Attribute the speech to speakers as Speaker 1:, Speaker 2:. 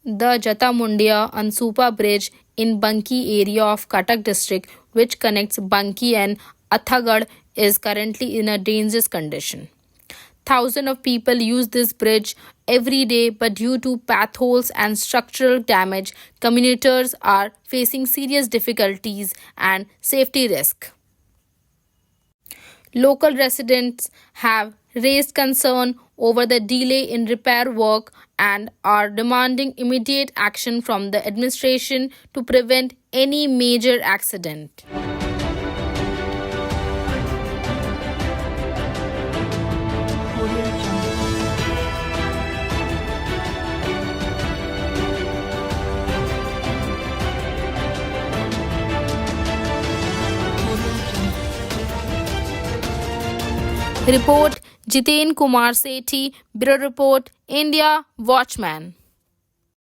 Speaker 1: The Jatamundia Ansupa Bridge in Banki area of Cuttack district, which connects Banki and Athagarh, is currently in a dangerous condition. Thousands of people use this bridge every day, but due to potholes and structural damage, commuters are facing serious difficulties and safety risk. Local residents have raised concern over the delay in repair work and are demanding immediate action from the administration to prevent any major accident. Report Jiten Kumar Sethi, Bureau Report, India, Watchmen.